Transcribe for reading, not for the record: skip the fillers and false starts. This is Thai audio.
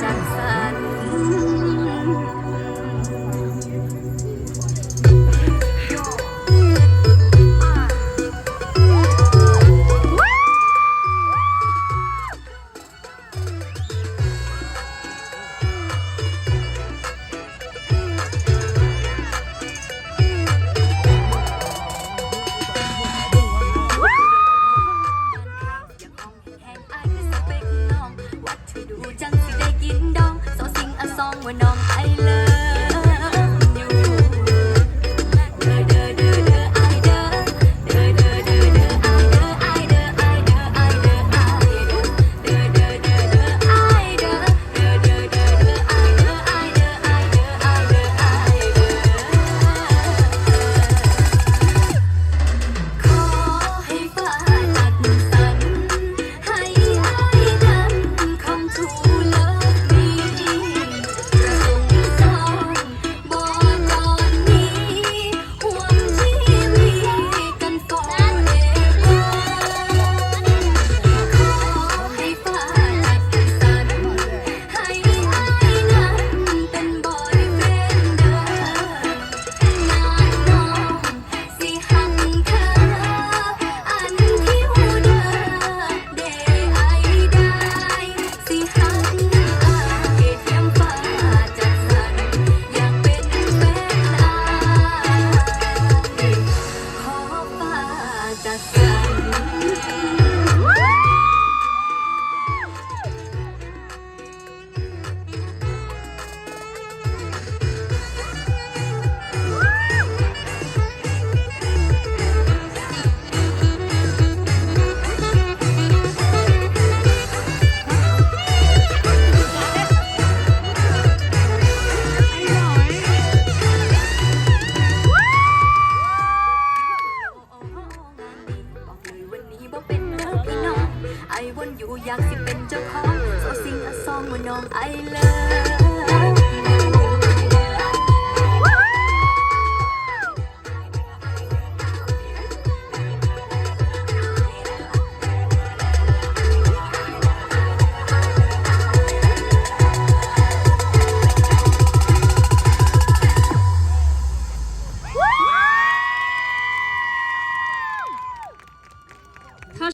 จัดสรรว่าน้องไอเลิฟอยู่เด้อเด้อเด้อเด้อไอเด้อเด้อเด้อเด้อเด้อไอเด้อไอเด้อไอเด้อไอเด้อเด้อเด้อเด้อไอเด้อเด้อเด้อเด้อเด้อไอเด้อไอเด้อไอเด้อไอเด้อไอเด้อขอให้ฟ้าจัดสรรให้ไอนั้นคำทูลเลิฟมีไอวนอยู่อยากสิเป็นเจ้าของโซซิงอะซองว่าน้องไอเลิฟ